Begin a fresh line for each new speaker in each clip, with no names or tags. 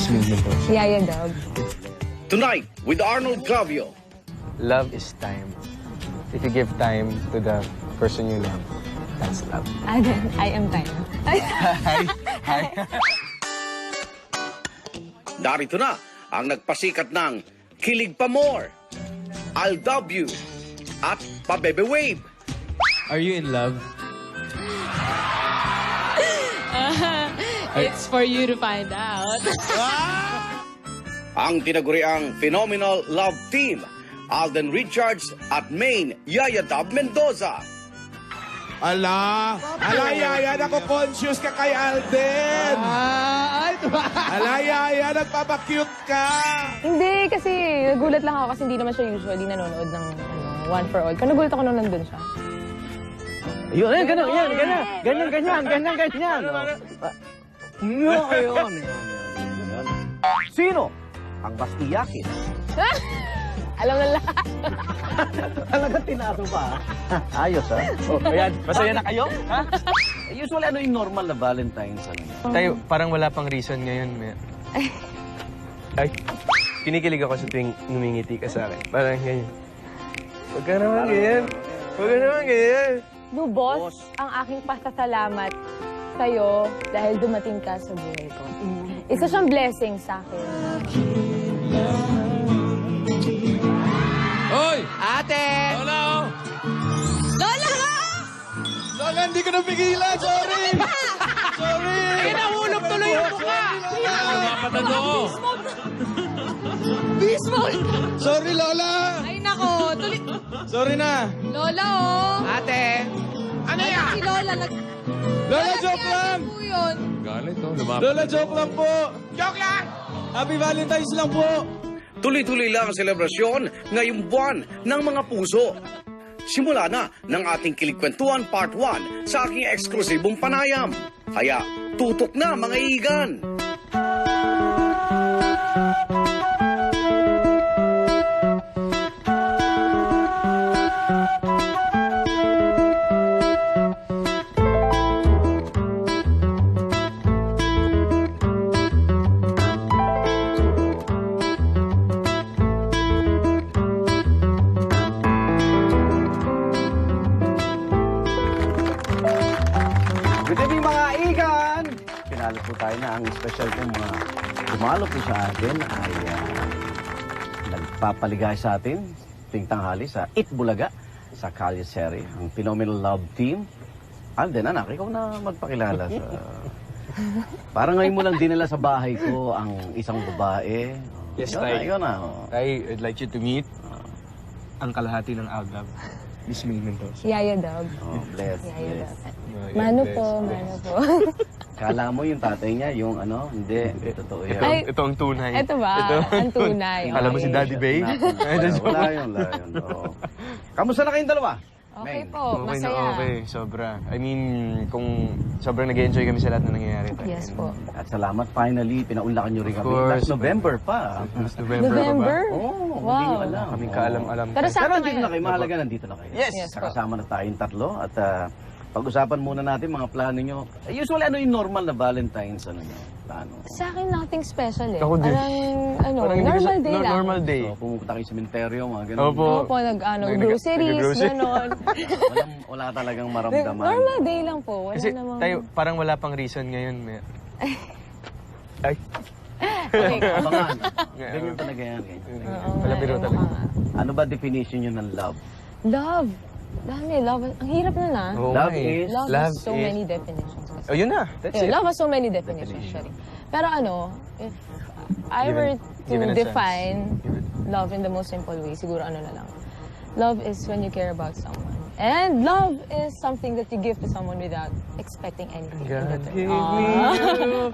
Yaya Dog.
Tonight with Arnold Clavio.
Love is time. If you give time to the person you love, that's love.
Aden, I am time.
Hi.
Narito na ang nagpasikat ng Kilig Pa More, I'll Love You, at Pabebe Wave.
Are you in love?
It's for you to find out.
Ang tinaguriang Phenomenal Love Team, Alden Richards at Maine Yaya Dab Mendoza.
Ala, Yaya, nako-conscious ka kay Alden. Ala, Yaya, nagpapakute ka.
Hindi, kasi nagulat lang ako kasi hindi naman siya usually nanonood ng One for All. Pero nagulat ako nung nandun siya.
Yun, ganyan. Yun.
Sino ang mas iyakin?
Alam na lahat.
Talaga tinaso pa. Ayos, ha?
Ayan, masaya na kayo?
Ha? Usually, ano yung normal na Valentine's? Ano?
Tayo, parang wala pang reason ngayon. Ay, kinikilig ako sa tuwing numingiti ka sa akin. Parang ganyan. Huwag ka naman ganyan.
No, boss, ang aking pasasalamat sa'yo dahil dumating ka sa buhay ko. Isa siyang blessing sa akin.
Hoy!
Ate!
Lola!
Lola!
Lola, hindi ko napigilan. Sorry! Sorry!
Ay, nahulog tuloy yung mukha! Bismol!
Sorry, Lola!
Ay, nako! Tuloy...
Sorry na.
Lola, oh! Ate! Ano yan? Si Lola,
Lola, joke lang!
po yun.
Lola, joke lang po.
Joke lang!
Happy Valentine's lang po.
Tuloy-tuloy lang ang selebrasyon ngayong buwan ng mga puso. Simula na ng ating Kiligkwentuhan Part 1 sa aking eksklusibong panayam. Kaya tutok na mga igan!
Good evening, mga igan! Pinalo po tayo na ang special kong mga dumalo po sa atin ay nagpapaligay sa atin ting tanghali sa Itbulaga sa Kalye Seri, ang Phenomenal Love Team. Alden, anak, ikaw na magpakilala sa... Parang ngayon mo lang dinala sa bahay ko ang isang babae.
Yes,
ikaw
Tay.
na, ikaw na.
I'd like you to meet ang kalahati ng Aglab, Miss Maine Mendoza.
Yaya Dog.
Oh, bless,
Yaya
bless.
Dog. Mano po, mano po.
Kala mo yung tatay niya, yung ano, hindi, totoo yan.
Ay,
Ito ang tunay.
Ito ba? Ang tunay.
Akala mo si
Okay.
Daddy Bay?
Wala yun. Oo. Kamusta na kayong dalawa?
Okay
Maine?
po,
Okay na
masaya.
okay, sobra. I mean, kung sobrang nag-enjoy kami sa lahat na nangyayari.
Yes po.
At salamat, finally, pinaunlakan nyo rin kami.
course.
Last November pa.
Last November
November?
pa ba?
Oo,
Wow.
hindi nyo alam.
Kaming kaalam-alam.
Pero sa
Pero
akin
nandito na
ngayon.
kayo, mahalaga nandito na kayo.
Yes.
Yes po.
Kasama na tayong tatlo at pag-usapan muna natin mga plano nyo. Usually, ano yung normal na Valentine's? Ano nyo? Plano?
Sa akin, nothing special eh.
Ako din.
Parang,
Parang hindi ko
normal
sa-
day lang.
Normal day.
So, pumunta kayo sa sementeryo, mga ganun.
Opo.
Opo, groceries,
nag-grocery.
gano'n.
Wala talagang maramdaman.
Normal day lang po. Wala
Kasi
namang...
tayo, parang wala pang reason ngayon. Ay,
Okay.
Abangan. Ganyan talaga yan. Ganyan.
Oo
Wala
nga,
biro
eh,
talaga.
mukha nga.
Ano ba definition nyo ng love?
Love. Dami, love. Ang hirap na na.
oo
Love
nga eh.
is-
Love,
Love
has so
is-
many definitions.
Oh, yun na. That's
Yeah,
it.
love has so many definitions, actually. Pero ano, if I were
given
to
a chance.
define
Give it.
love in the most simple way, siguro ano na lang. Love is when you care about someone. And love is something that you give to someone without expecting anything in
God
return.
gave me you.
Ganon.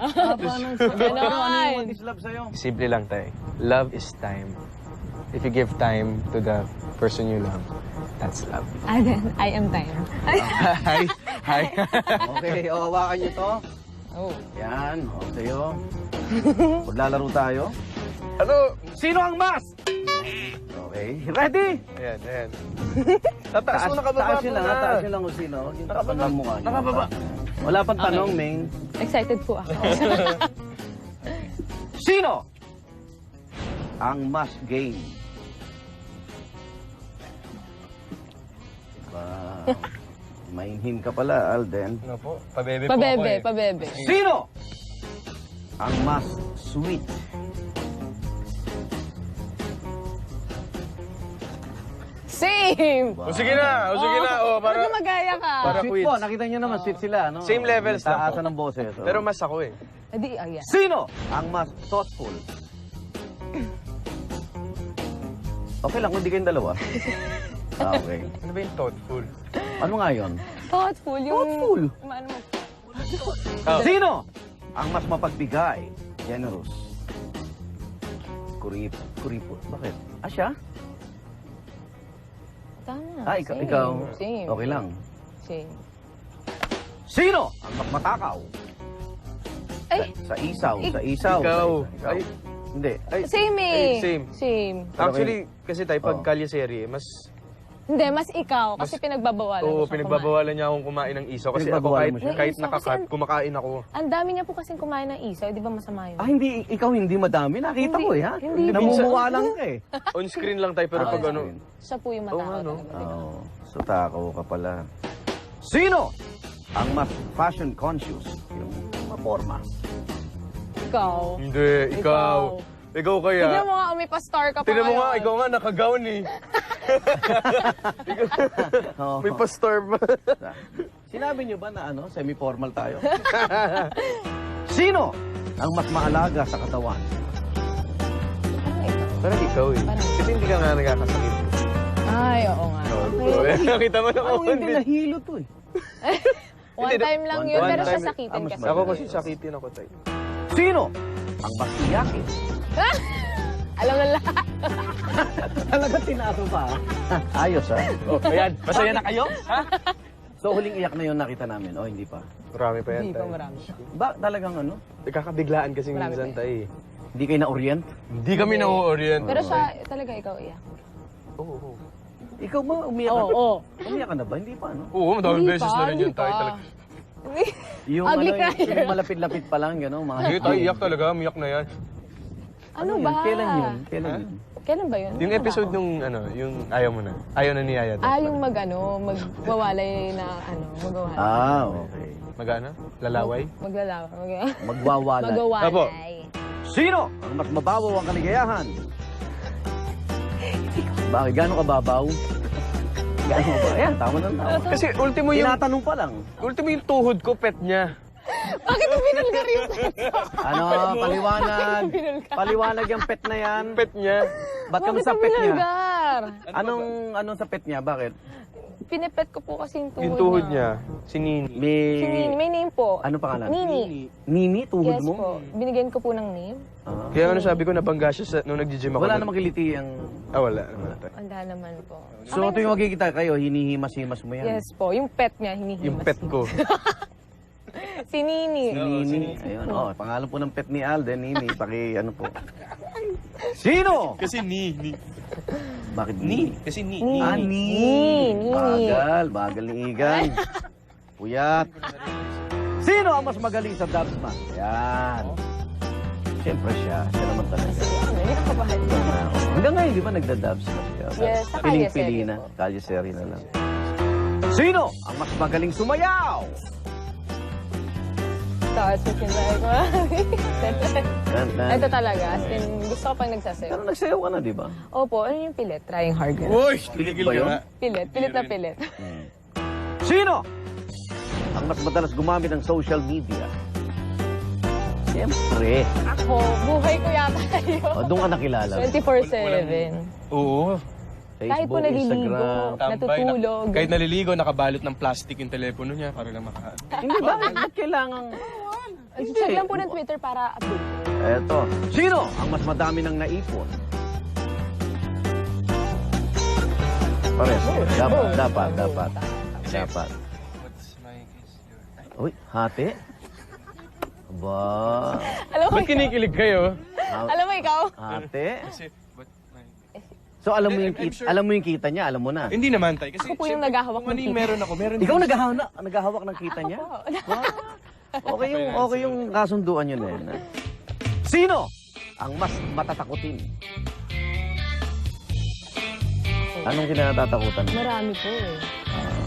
What is love sa'yo?
Simple lang tayo. Love is time. If you give time to the person you love, that's love.
Aden, I am time.
Hi. Hi.
Okay, hawakan nyo to.
Oh.
Yan, sa'yo. Maglalaro tayo.
Ano?
Sino ang mas? Okay, ready?
Ayan, ayan.
Taas mo nakababa taas nyo lang kung sino. Yung taas ng mukha nyo. Nakababa. Wala pang tanong, Ming.
Excited po ako.
Sino ang mas game? Mainhin ka pala, Alden.
Ano po? Pabebe po ako
Pabebe,
eh.
pabebe.
Sino ang mas sweet?
Same!
O sige na, o sige na. O,
Para
para...
magaya ka.
Para
Sweet
quits.
po, nakita niyo naman, sweet sila. No?
Same levels lang po.
Taasan ng boses. oh.
Pero mas ako eh.
Edi, ayan.
Sino ang mas thoughtful? Okay lang kung di kayong dalawa. Okay.
Ano ba yung thoughtful?
Ano nga yun?
Thoughtful. Yung...
Thoughtful.
Ano mo?
Oh.
Sino ang mas mapagbigay? Generous. Kuripo. Bakit? Ah, siya?
Tama.
Ah,
same.
ikaw.
Same.
Okay lang.
Same.
Sino ang mas matakaw?
Ay,
Sa isaw. Sa isaw.
Ikaw.
Sa
Ay.
Hindi. Ay,
same eh.
Ay, same.
Same.
Actually, kasi tayo pag
Oh.
kalye serie, mas...
Hindi, mas ikaw. Kasi pinagbabawalan
Oo,
mo siya
pinagbabawalan niya akong kumain ng isaw. Kasi ako
Pinagbabawalan
kahit,
mo siya?
kahit
Ng isaw,
nakakat,
kasi-
kumakain ako.
kumain. Ang dami niya po kasing kumain ng isaw. Di ba masama yun?
Ah, hindi. Ikaw hindi madami. Nakita
Hindi.
ko eh, ha?
Hindi.
Namumuha lang ka eh.
On screen lang tayo, pero
Ah,
pag
on
ano...
screen.
Siya po yung
Oo
matakaw
nga, no?
talaga. di ba?
Oh, so takaw ka pala. Sino ang mas fashion conscious? Yung maporma.
Ikaw.
Hindi, ikaw. Ikaw kaya.
Tignan mo nga, umipa-star ka pa
Tingnan mo nga,
ngayon.
ikaw nga, nakagown eh.
Oh.
May pastor pa.
Sinabi niyo ba na ano, semi-formal tayo? Sino ang mas maalaga sa katawan?
Parang ikaw.
Parang ikaw eh.
Parang-
Kasi hindi ka nga nagkakasakit.
Ay, oo nga. Okay.
Nakita mo na ako.
Ano hindi nahilo to eh?
One time lang
One
yun,
time
pero
lang.
sasakitin
mas
kasi.
magaling.
Ako kasi sakitin ako tayo.
Sino ang mas iyakin?
Alam na lahat.
Talaga tinaso pa. Ayos ha?
Oh, ayan, masaya na kayo? Ha?
So huling iyak na yun nakita namin. O hindi pa.
Marami pa yan
Hindi pa
tayo.
marami.
Ba talagang ano?
Kakabiglaan kasi
Marami
minsan
pa
tayo eh.
Hindi kayo na-orient?
Hindi kami na-orient.
Pero siya, talaga ikaw iyak.
Oo.
Ikaw ba umiyak
Oo,
ka?
oo.
Umiyak ka na ba? Hindi pa ano?
Oo, madaming
Hindi
beses
pa,
na rin
hindi
yun tayo
pa.
talaga.
Yung
Ugly
ano,
crier.
yung malapit-lapit pa lang, gano'n. Mga
Hindi tayo iyak talaga, umiyak na yan.
Ano
yun?
ba?
Kailan yun? Kailan yun?
Kailan ba yun?
Yung episode nung ano, yung ayaw mo na. Ayaw na ni Yaya.
Yung magwawalay na magwawalay.
Ah, okay.
Mag-ano? Lalaway?
Maglalaway.
Magwawala.
Magwawalay.
Apo.
Sino ang mas mababaw ang kaligayahan? Bakit? Gano'ng kababaw? Gano'ng kababaw? Ayan, tama na tama.
Kasi ultimo yung,
Tinatanong pa lang.
ultimo yung tuhod ko, pet niya.
Bakit mo binulgar yung
Ano, paliwanag. Paliwanag yung pet na yan.
Pet niya.
Ba't kami
Bakit
sa
mo
pet niya?
binulgar?
Anong sa pet niya? Bakit?
Pinipet ko po kasi yung tuhod
Yung tuhod niya, si Nini.
Si Nini. May name po.
Ano pangalan?
Nini.
Nini, tuhod
Yes
mo?
po. Binigyan ko po ng name.
Ah.
Kaya ano sabi ko, nabangga siya sa, nung nag-gym ako.
Wala namang kiliti ang...
Ah, wala. Wala.
Wala naman po.
So, tuwing magkikita kayo, hinihimas-himas mo yan?
Yes po. Yung pet niya, hinihimas.
Yung pet ko.
Si Nini.
Si Nini. Ayun, pangalan po ng pet ni Alden, Nini. Ano po. Sino?
Kasi Nini.
Bakit Nini?
Kasi
Nini.
Ah,
Nini.
Bagal ni Igan. Puyat. Sino ang mas magaling sa dubsman? Yan. Siyempre siya. Siya naman talaga.
Hindi ako bahal.
Hanggang ngayon, di ba nagda-dubs na siya?
Yes, sa
Piling-pili
Kalye
na.
Serie po.
Kalye Serie na lang. Sino ang mas magaling sumayaw?
Tapos, susunod ko.
Tan-tan.
Ito talaga. As in, gusto ko pang nagsasayaw.
Pero nagsayaw ka na, di ba?
Opo, ano yung pilit? Trying hard. ganun.
Uy!
Ba yun?
Pilit. Pilit na pilit.
Sino ang mas madalas gumamit ng social media? Siyempre.
Ako, buhay ko yata yun.
O, doon ka nakilala.
24/7.
Oo.
Kahit po
Facebook,
naliligo,
Instagram.
natutulog.
Kahit naliligo, nakabalot ng plastic yung telepono niya para lang maka...
Hindi ba? Ba't kailangan...
Check lang po ng Twitter para update.
Eto. Sino ang mas madami ng naipon? Pares. Dapat. Uy, hati? Aba.
Alam mo,
Ba't kinikilig kayo?
alam mo ikaw?
Hati?
Kasi, but,
So alam mo yung kita niya, alam mo na.
hindi naman tayo. Kasi,
Ako po yung
syempre,
naghahawak
kung ano
ng
yung
kita.
meron ako, meron
Ikaw
din.
naghahawak ng kita niya?
Ako.
Okay yung kasunduan yun eh. Sino ang mas matatakutin? Anong kinatatakutan?
Marami po eh.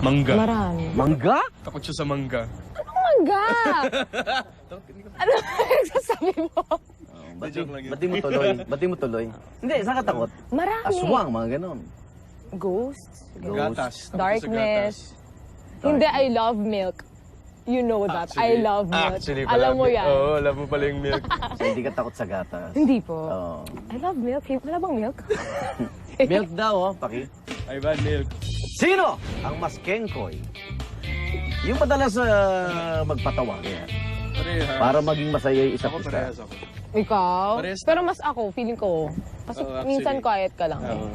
Mangga.
Marami.
Mangga?
Takot siya sa mangga.
Mangga! Ano nagsasabi mo?
Ba't
joke lang yun.
di mo tuloy? Ba't di mo tuloy? Hindi, saan ka takot?
Marami.
Aswang, mga ganon.
Ghosts.
Gatas.
Darkness. Hindi, I love milk. You know that. I love milk.
Actually,
Alam mo yan.
Oo, alam mo pala yung milk.
So, hindi ka takot sa gatas.
Hindi po.
Oo.
I love milk. Wala bang milk?
Milk daw, oh, Paki.
Ay ba, milk?
Sino ang mas kengkoy? Yung madalas magpatawa kaya.
Pareha.
Para maging masaya yung isa't
Ako
isa.
parehas ako.
Ikaw?
Parehas.
Pero mas ako, feeling ko. Kasi
Oo, actually.
minsan quiet ka lang.
Oo.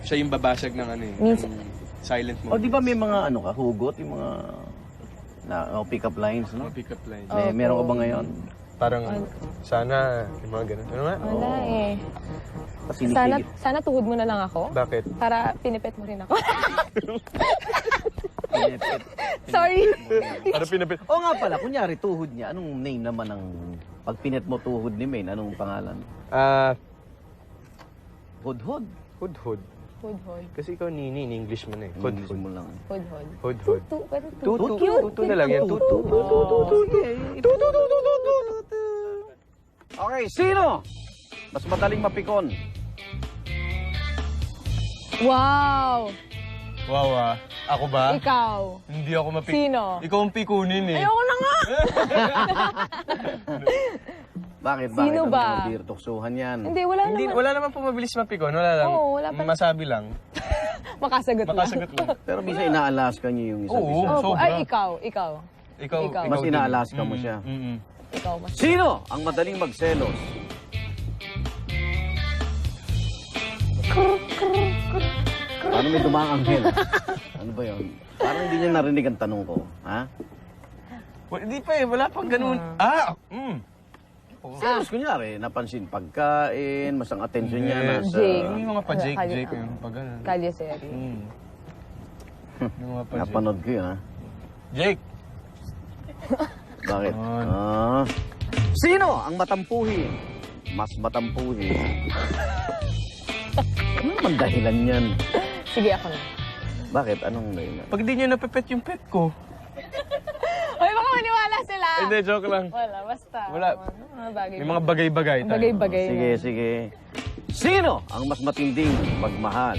Siya yung babasag ng ano eh.
Minsan-
ng silent
O,
mo.
di ba may mga ano ka, hugot, yung mga pick-up lines, no?
Pick up line.
Meron ka ba ngayon?
Parang, sana, yung mga ganun. Ano nga?
Wala eh.
Kasi
Sana tuhod mo na lang ako.
Bakit?
Para pinipet mo rin ako. Sorry.
Para pinapit.
O nga pala, kunyari, tuhod niya. Anong name naman ng pag pinet mo tuhod ni Maine? Anong pangalan? Hudhod.
Hudhod.
Hudhod.
Kasi ikaw nini, in English mo na eh.
English
Hudhod.
mo lang.
Hudhod.
Hudhod.
Tutu. Pero
Tutu.
Cute.
Tutu na lang yan. Tutu.
Okay, sino? Mas madaling mapikon.
Wow.
Wow ah. Ako ba?
Ikaw.
Hindi ako mapik...
Sino?
Ikaw ang pikunin eh.
Ayoko na nga.
Bakit?
Sino
Bakit?
ba?
Ang beer tuksuhan yan.
Hindi, wala
Hindi,
naman.
wala naman po mabilis mapikon. Wala lang.
Oo, wala pa.
Masabi lang.
Makasagot lang.
Makasagot lang.
Pero minsan inaalaska niyo yung isa't
Oo.
isa.
Opo.
Sobra.
Ay, ikaw. Ikaw.
Ikaw.
Mas
din.
inaalaska mo siya.
Ikaw mas.
Sino ang madaling magselos? Paano may dumaang anghel? Ano ba yun? Parang hindi niya narinig ang tanong ko. Ha?
Hindi pa eh. Wala pang ganun.
Selos kunyari, napansin pagkain, mas ang atensyon niya nasa...
Jake.
Yung mga pa-Jake,
Kali-
Jake. Yung pag ganun.
Kalye Seri.
Yung mga pa-Jake.
Napanood ko yun, ha?
Jake!
Bakit?
Yun.
Sino ang matampuhin? Mas matampuhin. Ano naman dahilan yan?
Sige, ako na.
Bakit? Anong dahilan?
Pag di nyo napipet yung pet ko.
Hoy, baka maniwala sila.
Hindi, joke lang.
Wala, basta.
Wala.
Mga bagay.
May mga bagay-bagay tayo.
bagay-bagay.
Sige,
na.
sige. Sino ang mas matinding magmahal?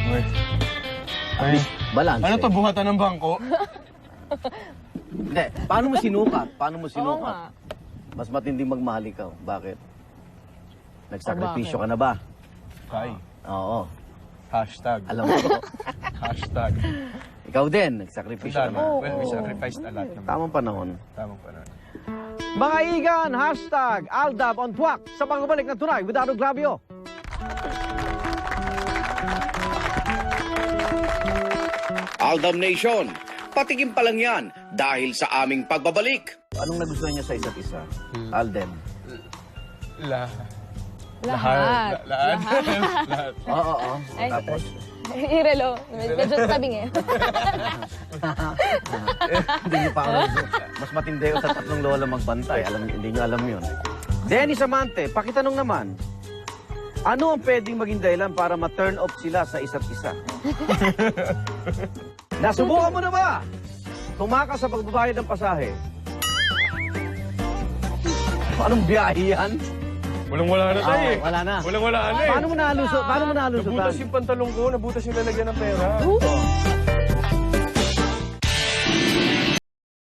Uy. Ay,
Balance.
ano to, buhatan ng bangko?
Hindi. Paano mo sinukat? Paano mo
Oo
sinukat?
nga.
Mas matinding magmahal ikaw. Bakit? Nagsakripisyo
bakit?
ka na ba?
Kay.
Oo.
Hashtag.
Alam mo ko.
Hashtag.
Ikaw din, nagsakripisyo ka
Dami.
na.
Well, we sacrificed a lot naman.
Tamang panahon.
Tamang pa na.
Mga igan, hashtag Aldab on Twak sa pagbabalik ng Tunay with Ado Glavio.
Aldam Nation, patikim pa lang yan dahil sa aming pagbabalik.
Anong nagustuhan niya sa isa't isa? Alden.
Lahat.
Lahat.
Lahat. Lahat.
Oo.
Ay.
Tapos,
Irelo. Medyo tabing eh.
hindi niyo pa alam. Mas matindi ko sa tatlong lola magbantay. Hindi niyo alam yun. Dennis Amante, pakitanong naman. Ano ang pwedeng maging dahilan para ma-turn off sila sa isa't isa? Nasubukan mo na ba? Tumakas sa pagbabayad ng pasahe. Anong biyahe yan?
Walang-wala na tayo eh.
Wala na.
Walang-wala na eh.
Paano mo nalusot? Paano mo nalusot?
Nabutas yung pantalong ko, nabutas yung lalagyan ng pera.
Oo.